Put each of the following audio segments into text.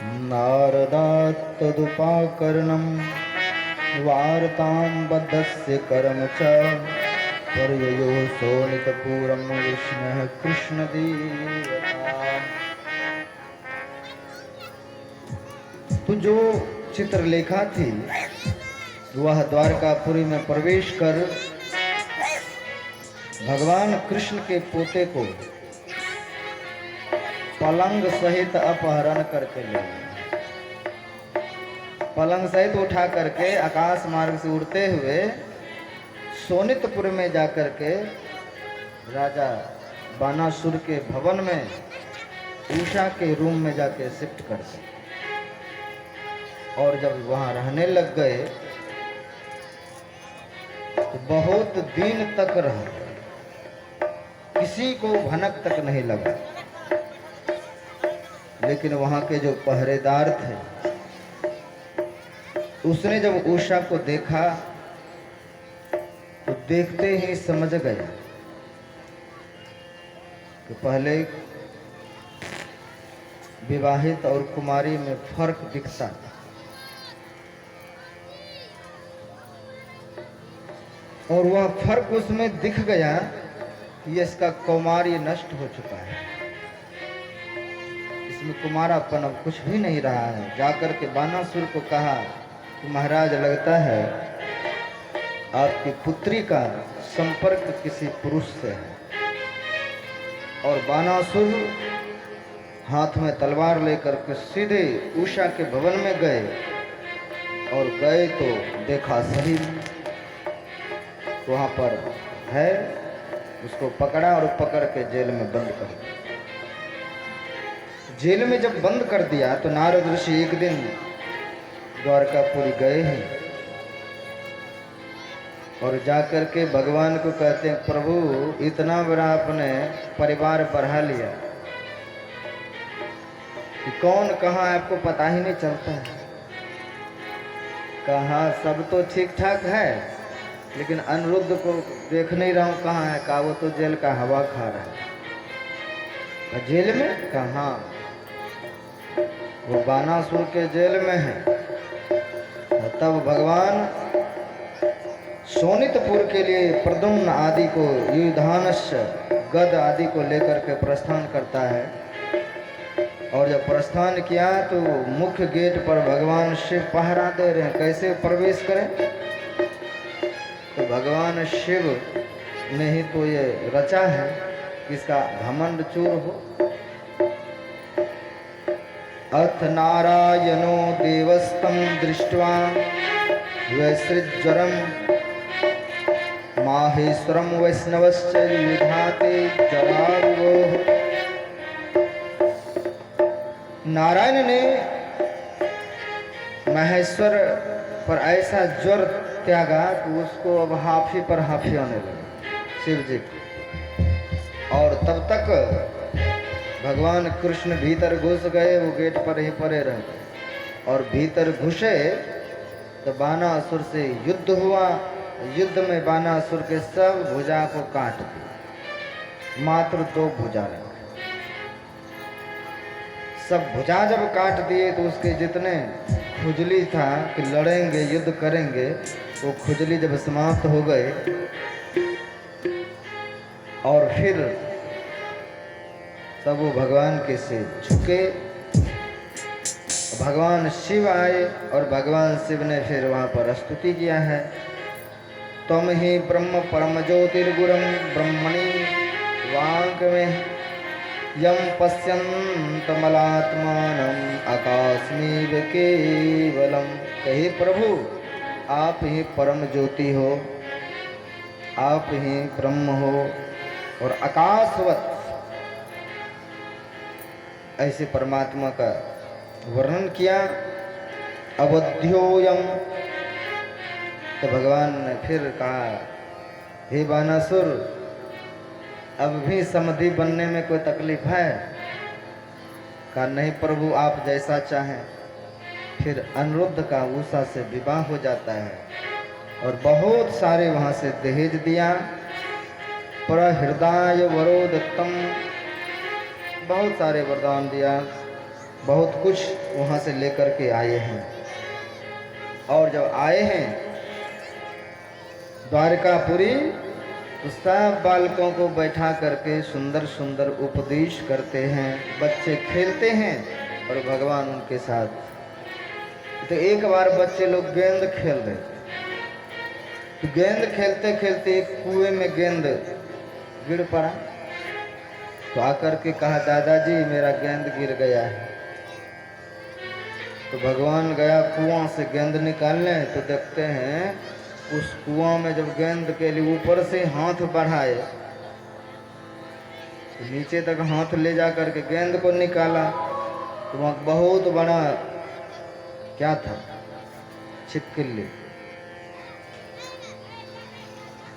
नारदात् तदुपाकरणं वार्तां बद्धस्य कर्म च पर्ययो शोणितपुरं विष्णुः कृष्णदेवता। तो जो चित्रलेखा थी वह द्वारकापुरी में प्रवेश कर भगवान कृष्ण के पोते को पलंग सहित अपहरण करके ले गए। पलंग सहित उठा करके आकाश मार्ग से उड़ते हुए सोनितपुर में जाकर के राजा बानासुर के भवन में उषा के रूम में जाके शिफ्ट कर दिया। और जब वहां रहने लग गए तो बहुत दिन तक रहे, किसी को भनक तक नहीं लगा। लेकिन वहां के जो पहरेदार थे उसने जब उषा को देखा तो देखते ही समझ गया कि पहले विवाहित और कुमारी में फर्क दिखता था और वह फर्क उसमें दिख गया कि इसका कौमार्य नष्ट हो चुका है, इसमें कुमारापन अब कुछ भी नहीं रहा है। जाकर के बानासुर को कहा कि महाराज, लगता है आपकी पुत्री का संपर्क किसी पुरुष से है। और बानासुर हाथ में तलवार लेकर के सीधे उषा के भवन में गए और गए तो देखा सही वहां पर है। उसको पकड़ा और पकड़ के जेल में बंद कर दिया। जेल में जब बंद कर दिया तो नारद ऋषि एक दिन द्वारकापुरी गए हैं और जाकर के भगवान को कहते हैं, प्रभु इतना बड़ा आपने परिवार बढ़ा लिया कि कौन कहाँ आपको पता ही नहीं चलता है। कहा सब तो ठीक ठाक है, लेकिन अनिरुद्ध को देख नहीं रहा हूँ, कहाँ है? कहा वो तो जेल का हवा खा रहा है। जेल में? कहाँ? वो बानासुर के जेल में है। तब भगवान सोनितपुर के लिए प्रद्युम्न आदि को, युधानस्य गद आदि को लेकर के प्रस्थान करता है। और जब प्रस्थान किया तो मुख्य गेट पर भगवान शिव पहरा दे रहे हैं, कैसे प्रवेश करें। तो भगवान शिव ने ही तो ये रचा है कि इसका घमंड चूर हो। अथ नारायणो देवस्तं दृष्ट्वा वैसृज्वरं माहेश्वरं वैष्णवश्च युधाते जरावोः। नारायण ने महेश्वर पर ऐसा ज्वर त्यागा कि उसको अब हाफी पर हाफी होने लगे शिव जी को। और तब तक भगवान कृष्ण भीतर घुस गए, वो गेट पर ही पड़े रह गए। और भीतर घुसे तो बानासुर से युद्ध हुआ। युद्ध में बानासुर के सब भुजा को काट दिया, मात्र 2 भुजा रहे। सब भुजा जब काट दिए तो उसके जितने खुजली था कि लड़ेंगे युद्ध करेंगे, वो खुजली जब समाप्त हो गए और फिर तब वो भगवान के से झुके। भगवान शिव आए और भगवान शिव ने फिर वहां पर स्तुति किया है, त्वम ही ब्रह्म परम ज्योतिर्गुरं ब्रह्मणि वांग में यम पश्यन्तमलात्मानं आकाशमेव केवलम। कहे प्रभु आप ही परम ज्योति हो, आप ही ब्रह्म हो और आकाशवत ऐसे परमात्मा का वर्णन किया। अवध्योयम। तो भगवान ने फिर कहा, हे बानासुर, अब भी समधि बनने में कोई तकलीफ है? कहा नहीं प्रभु, आप जैसा चाहें। फिर अनिरुद्ध का उषा से विवाह हो जाता है और बहुत सारे वहां से दहेज दिया। प्रहृदय वरो दत्तम, बहुत सारे वरदान दिया। बहुत कुछ वहाँ से लेकर के आए हैं। और जब आए हैं द्वारकापुरी तो सब बालकों को बैठा करके सुंदर सुंदर उपदेश करते हैं। बच्चे खेलते हैं और भगवान उनके साथ। तो एक बार बच्चे लोग गेंद खेल रहे थे, तो गेंद खेलते खेलते एक कुएं में गेंद गिर पड़ा। तो आकर के कहा, दादाजी मेरा गेंद गिर गया है। तो भगवान गया कुआं से गेंद निकालने, तो देखते हैं उस कुआं में जब गेंद के लिए ऊपर से हाथ बढ़ाए तो नीचे तक हाथ ले जा करके गेंद को निकाला, तो वहाँ बहुत बड़ा क्या था, छिपकली।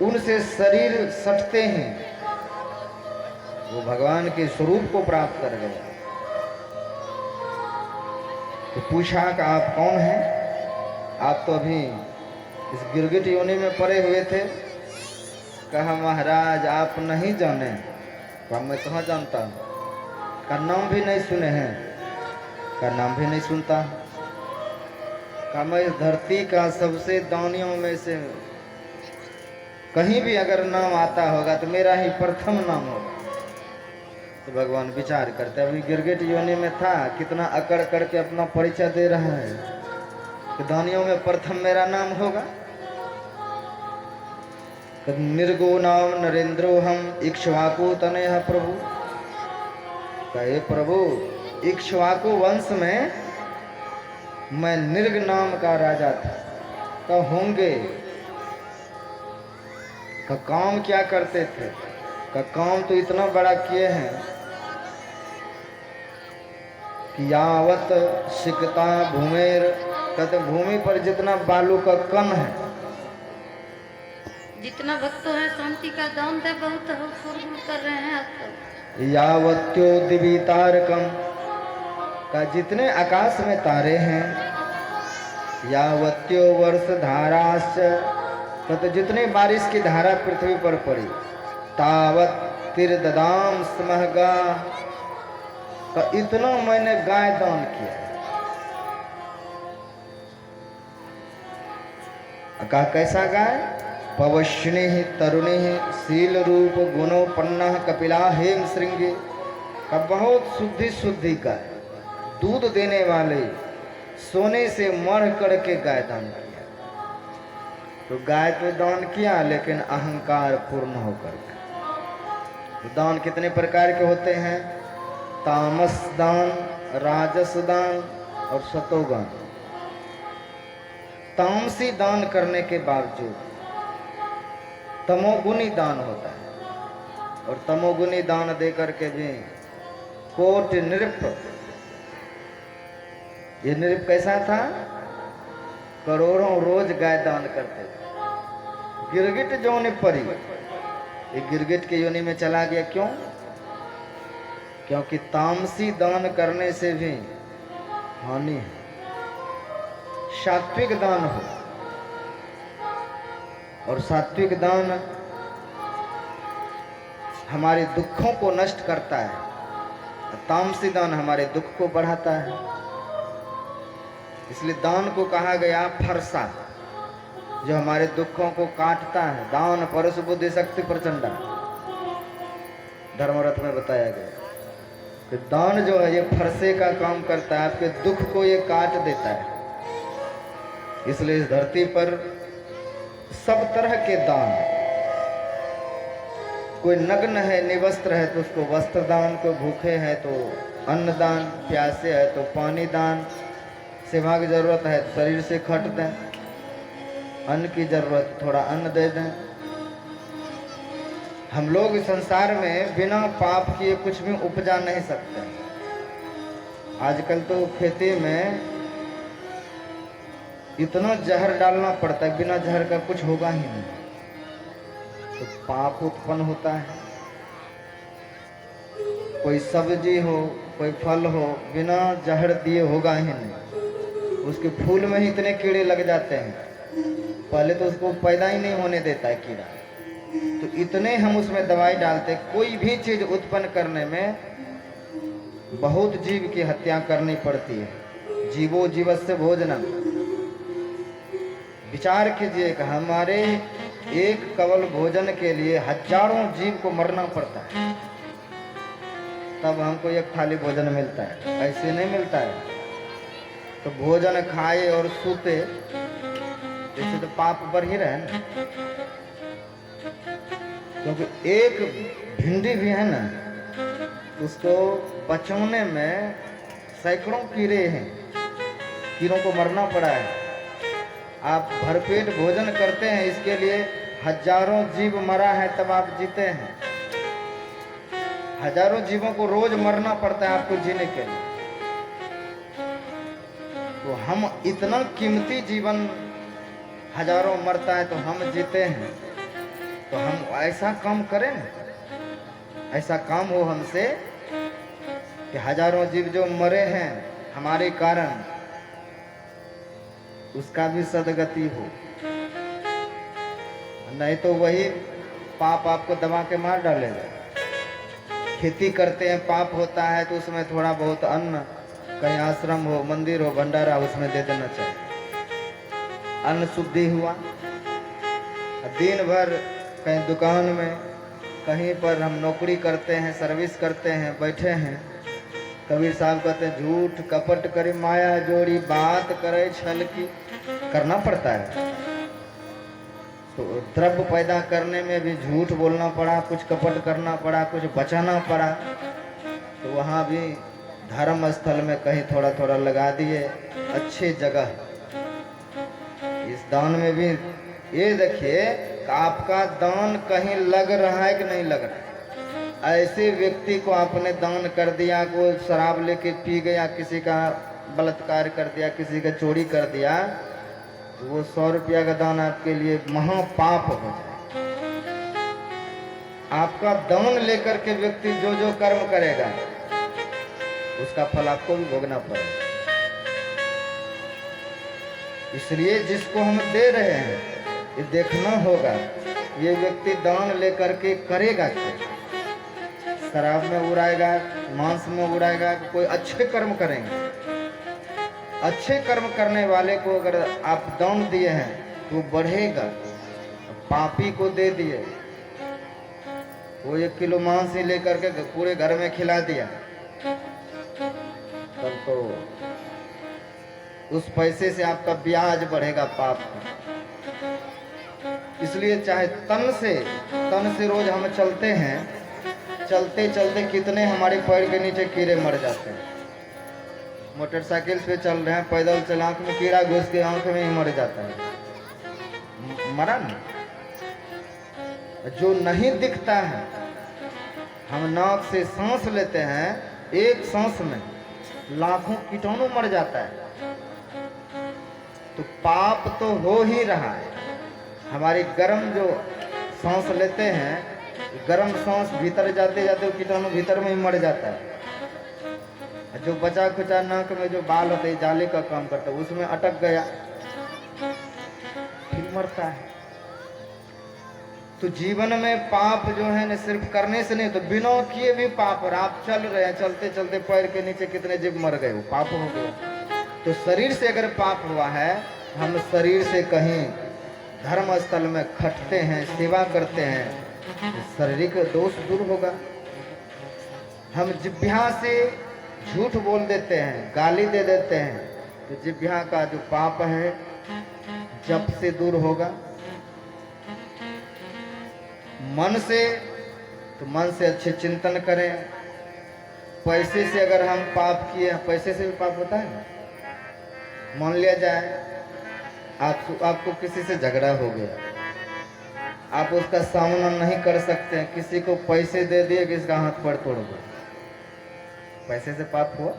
उनसे शरीर सटते हैं, वो भगवान के स्वरूप को प्राप्त कर गया। तो पूछा कि आप कौन हैं? आप तो अभी इस गिरगिट योनि में पड़े हुए थे। कहा, महाराज आप नहीं जाने। कहा, मैं कहाँ जानता हूँ? का नाम भी नहीं सुने हैं? का नाम भी नहीं सुनता। कहा, मैं इस धरती का सबसे दानियों में से कहीं भी अगर नाम आता होगा तो मेरा ही प्रथम नाम होगा। तो भगवान विचार करते, अभी गिरगिट योनि में था, कितना अकड़ करके अपना परिचय दे रहा है कि दानियों में प्रथम मेरा नाम होगा। निर्गुणाम नरेंद्रो हम इक्ष्वाकु तनय प्रभु। कहे, प्रभु इक्ष्वाकु वंश में मैं निर्ग नाम का राजा था। तो होंगे का काम क्या करते थे? का काम तो इतना बड़ा किए हैं कि यावत सिकता भूमेर, कहते भूमि पर जितना बालू का कण है, जितना भक्तों है शांति का दान दे, बहुत हो शोरगुल कर रहे हैं आप तो। यावत्यो दिवी तारकम, का जितने आकाश में तारे हैं, यावत्यो वर्ष धाराश्च, तो जितने बारिश की धारा पृथ्वी पर पड़ी, तावत तिरददाम स्महगा, तो इतना मैंने गाय दान किया। कहा, कैसा गाय? पवश्नि तरुणी शील रूप गुणोपन्न कपिला हेम श्रृंगी, का बहुत शुद्धि शुद्धि गाय, दूध देने वाले, सोने से मढ़ करके गाय दान किया। तो गाय तो दान किया, लेकिन अहंकार पूर्ण होकर के। तो दान कितने प्रकार के होते हैं? तामस दान, राजस दान और सतोदान। तामसी दान करने के बावजूद तमोगुनी दान होता है, और तमोगुनी दान देकर के भी कोट नृप। ये नृप कैसा था? करोड़ों रोज गाय दान करते थे। गिरगिट जोनि परी, ये गिरगिट के योनि में चला गया। क्यों? क्योंकि तामसी दान करने से भी हानि है। सात्विक दान हो, और सात्विक दान हमारे दुखों को नष्ट करता है, तामसी दान हमारे दुख को बढ़ाता है। इसलिए दान को कहा गया फरसा, जो हमारे दुखों को काटता है। दान परस बुद्धि शक्ति प्रचंडा, धर्मरथ में बताया गया कि दान जो है ये फरसे का काम करता है, आपके दुख को ये काट देता है। इसलिए इस धरती पर सब तरह के दान, कोई नग्न है निवस्त्र है तो उसको वस्त्र दान, कोई भूखे है तो अन्न दान, प्यासे है तो पानी दान, सेवा की जरूरत है तो शरीर से खट दें, अन्न की जरूरत थोड़ा अन्न दे दें। हम लोग इस संसार में बिना पाप किए कुछ भी उपजा नहीं सकते। आजकल तो खेती में इतना जहर डालना पड़ता है, बिना जहर का कुछ होगा ही नहीं, तो पाप उत्पन्न होता है। कोई सब्जी हो, कोई फल हो, बिना जहर दिए होगा ही नहीं। उसके फूल में ही इतने कीड़े लग जाते हैं, पहले तो उसको पैदा ही नहीं होने देता है कीड़ा, तो इतने हम उसमें दवाई डालते। कोई भी चीज उत्पन्न करने में बहुत जीव की हत्या करनी पड़ती है। जीवो जीवस्य भोजनम। विचार कीजिए कि हमारे एक कवल भोजन के लिए हजारों जीव को मरना पड़ता है, तब हमको एक थाली भोजन मिलता है। ऐसे नहीं मिलता है। तो भोजन खाए और सूते, जैसे तो पाप बढ़ ही रहे ना। क्योंकि एक भिंडी भी है ना, उसको बचाने में सैकड़ों कीड़े हैं, कीड़ों को मरना पड़ा है। आप भरपेट भोजन करते हैं, इसके लिए हजारों जीव मरा है तब आप जीते हैं। हजारों जीवों को रोज मरना पड़ता है आपको जीने के लिए। तो हम इतना कीमती जीवन हजारों मरता है तो हम जीते हैं, तो हम ऐसा काम करें, ऐसा काम हो हमसे कि हजारों जीव जो मरे हैं हमारे कारण, उसका भी सदगति हो। नहीं तो वही पाप आपको दबा के मार डालेगा। खेती करते हैं, पाप होता है तो उसमें थोड़ा बहुत अन्न, कहीं आश्रम हो, मंदिर हो, भंडारा, उसमें दे देना चाहिए। अन्न शुद्धि हुआ। दिन भर कहीं दुकान में, कहीं पर हम नौकरी करते हैं, सर्विस करते हैं, बैठे हैं। कबीर साहब कहते हैं झूठ कपट करे माया जोड़ी, बात करे छल की। करना पड़ता है। तो द्रव्य पैदा करने में भी झूठ बोलना पड़ा, कुछ कपट करना पड़ा, कुछ बचाना पड़ा। तो वहाँ भी धर्म स्थल में कहीं थोड़ा थोड़ा लगा दिए, अच्छी जगह। इस दान में भी ये देखिए कि आपका दान कहीं लग रहा है कि नहीं लग रहा है। ऐसे व्यक्ति को आपने दान कर दिया, वो शराब लेके पी गया, किसी का बलात्कार कर दिया, किसी का चोरी कर दिया, तो वो 100 रुपया का दान आपके लिए महापाप हो जाए। आपका दान लेकर के व्यक्ति जो जो कर्म करेगा उसका फल आपको भी भोगना पड़ेगा। इसलिए जिसको हम दे रहे हैं ये देखना होगा ये व्यक्ति दान लेकर के करेगा क्या। शराब में उड़ाएगा, मांस में उड़ाएगा, कोई अच्छे कर्म करेंगे। अच्छे कर्म करने वाले को अगर आप दान दिए हैं तो बढ़ेगा। पापी को दे दिए, वो 1 किलो मांस ही लेकर के पूरे घर में खिला दिया, तब तो उस पैसे से आपका ब्याज बढ़ेगा पाप का। इसलिए चाहे तन से रोज हम चलते हैं, चलते चलते कितने हमारे पैर के नीचे कीड़े मर जाते हैं। मोटरसाइकिल पे चल रहे हैं, पैदल चल, आंख में कीड़ा घुस के आंख में ही मर जाता है। मरा नहीं। जो नहीं दिखता है, हम नाक से सांस लेते हैं, एक सांस में लाखों कीटाणु मर जाता है। तो पाप तो हो ही रहा है। हमारी गर्म जो सांस लेते हैं, गर्म सांस भीतर जाते जाते कीटाणु भीतर में ही मर जाता है। जो बचा खुचा नाक में जो बाल होते हैं, जाले का काम करता है, उसमें अटक गया, फिर मरता है। तो जीवन में पाप जो है न सिर्फ करने से नहीं, तो बिना किए भी पाप। और आप चल रहे हैं, चलते चलते पैर के नीचे कितने जीव मर गए, वो पाप हो गया। तो शरीर से अगर पाप हुआ है, हम शरीर से कहीं धर्म स्थल में खटते हैं, सेवा करते हैं, तो शारीरिक दोष दूर होगा। हम जिह्वा से झूठ बोल देते हैं, गाली दे देते हैं, तो जिह्वा का जो पाप है जप से दूर होगा। मन से, तो मन से अच्छे चिंतन करें। पैसे से अगर हम पाप किए, पैसे से भी पाप होता है ना। मान लिया जाए आपको किसी से झगड़ा हो गया, आप उसका सामना नहीं कर सकते हैं, किसी को पैसे दे दिए कि इसका हाथ पैर तोड़ दो, पैसे से पाप हुआ।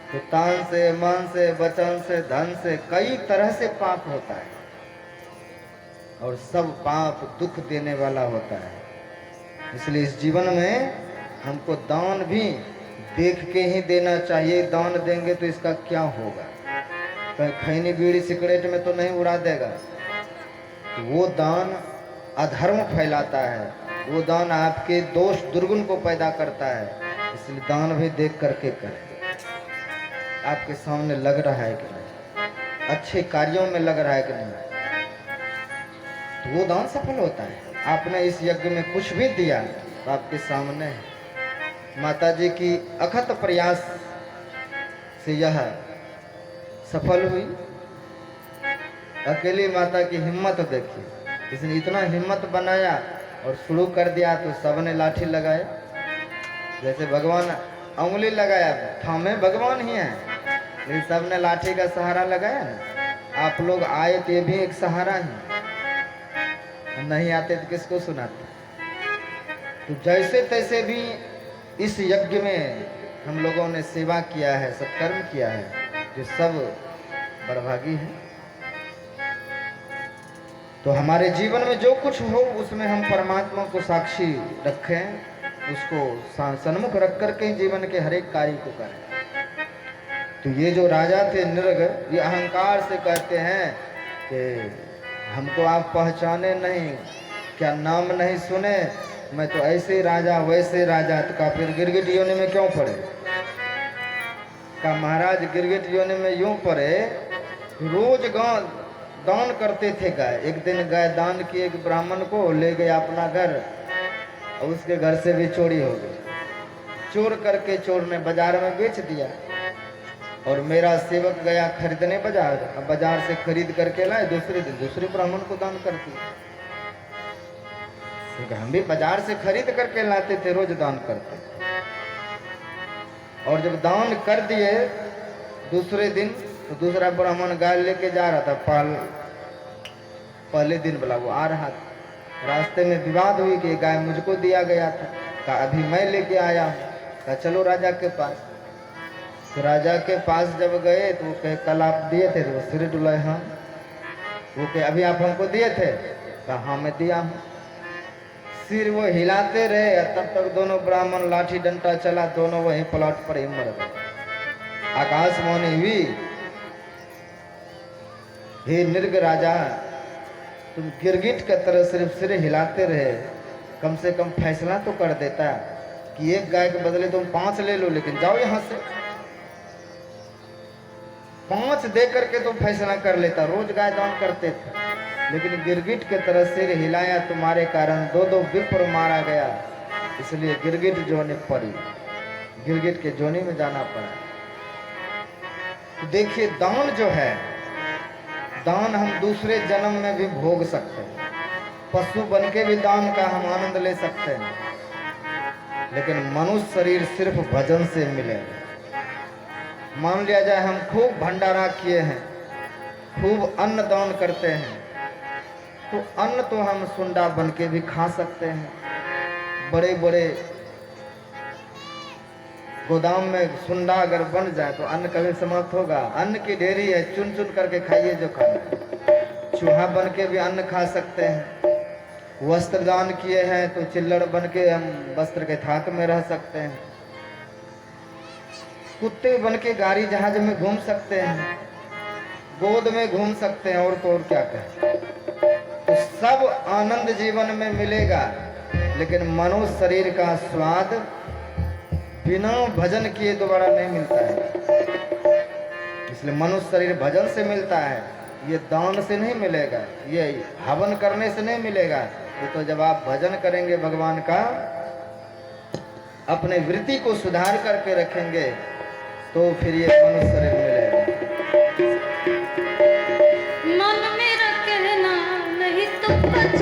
तो तान से, मन से, वचन से, धन से, कई तरह से पाप होता है। और सब पाप दुख देने वाला होता है। इसलिए इस जीवन में हमको दान भी देख के ही देना चाहिए। दान देंगे तो इसका क्या होगा, कहीं खैनी बीड़ी सिगरेट में तो नहीं उड़ा देगा। तो वो दान अधर्म फैलाता है, वो दान आपके दोष दुर्गुण को पैदा करता है। इसलिए दान भी देख करके करें। आपके सामने लग रहा है कि नहीं, अच्छे कार्यों में लग रहा है कि नहीं, तो वो दान सफल होता है। आपने इस यज्ञ में कुछ भी दिया तो आपके सामने है। माता जी की अथक प्रयास से यह सफल हुई। अकेली माता की हिम्मत देखिए, इसने इतना हिम्मत बनाया और शुरू कर दिया तो सबने लाठी लगाए। जैसे भगवान उंगली लगाया, थामे भगवान ही है, लेकिन सबने लाठी का सहारा लगाया ना। आप लोग आए तो ये भी एक सहारा ही, नहीं आते तो किसको सुनाते। तो जैसे तैसे भी इस यज्ञ में हम लोगों ने सेवा किया है, सत्कर्म किया है, जो सब बड़भागी है। तो हमारे जीवन में जो कुछ हो उसमें हम परमात्मा को साक्षी रखें, उसको सन्मुख रख करके जीवन के हर एक कार्य को करें। तो ये जो राजा थे नृग, ये अहंकार से कहते हैं कि हमको आप पहचाने नहीं, क्या नाम नहीं सुने, मैं तो ऐसे राजा वैसे राजा। तो का फिर गिरगिट योनि में क्यों पड़े? का महाराज गिरगिट योनि में यूं पड़े, रोज गांव दान करते थे गाय। एक दिन गाय दान की एक ब्राह्मण को, ले गए अपना घर, और उसके घर से भी चोरी हो गई। चोर करके चोर ने बाजार में बेच दिया। और मेरा सेवक गया खरीदने बाजार, अब बाजार से खरीद करके लाए, दूसरे दिन दूसरे ब्राह्मण को दान कर दिया। हम भी बाजार से खरीद करके लाते थे, रोज दान करते। और जब दान कर दिए दूसरे दिन, तो दूसरा ब्राह्मण गाय लेके जा रहा था। पहले दिन बोला वो आ रहा था, रास्ते में विवाद हुई कि गाय मुझको दिया गया था। कहा अभी मैं लेके आया हूँ। कहा चलो राजा के पास। तो राजा के पास जब गए तो वो कहे कल आप दिए थे, तो वो सिर डुलाए हाँ। वो कहे अभी आप हमको दिए थे? कहा हाँ मैं दिया हूँ। सिर वो हिलाते रहे, तब तक दोनों ब्राह्मण लाठी डंडा चला, दोनों वहीं प्लॉट पर ही मर गए। आकाशवाणी हुई, हे नृग राजा, तुम गिरगिट की तरह सिर्फ सिर हिलाते रहे, कम से कम फैसला तो कर देता कि एक गाय के बदले तुम 5 ले लो, लेकिन जाओ यहां से। 5 दे करके तुम फैसला कर लेता। रोज गाय दान करते थे, लेकिन गिरगिट के तरह सिर हिलाया, तुम्हारे कारण 2 विप्र मारा गया। इसलिए गिरगिट जोनी पड़ी, गिरगिट के जोनी में जाना पड़ा। तो देखिए दान जो है, दान हम दूसरे जन्म में भी भोग सकते हैं। पशु बन के भी दान का हम आनंद ले सकते हैं, लेकिन मनुष्य शरीर सिर्फ भजन से मिलेगा। मान लिया जाए हम खूब भंडारा किए हैं, खूब अन्न दान करते हैं, तो अन्न तो हम सुंडा बन के भी खा सकते हैं। बड़े बड़े गोदाम में सुंडा अगर बन जाए तो अन्न कभी समाप्त होगा? अन्न की ढेरी है, चुन चुन करके खाइए जो खाना। चूहा बन के भी अन्न खा सकते हैं। वस्त्र दान किए हैं तो चिल्लड़ बन के हम वस्त्र के थाक में रह सकते हैं। कुत्ते बन के गाड़ी जहाज में घूम सकते हैं, गोद में घूम सकते हैं, और तो और क्या कहें। तो सब आनंद जीवन में मिलेगा, लेकिन मनुष्य शरीर का स्वाद बिना भजन किए दोबारा नहीं मिलता है। इसलिए मनुष्य शरीर भजन से मिलता है, ये दान से नहीं मिलेगा, ये हवन करने से नहीं मिलेगा। ये तो जब आप भजन करेंगे भगवान का, अपने वृत्ति को सुधार करके रखेंगे, तो फिर ये मनुष्य शरीर मिलेगा। मन में रखना नहीं तो बच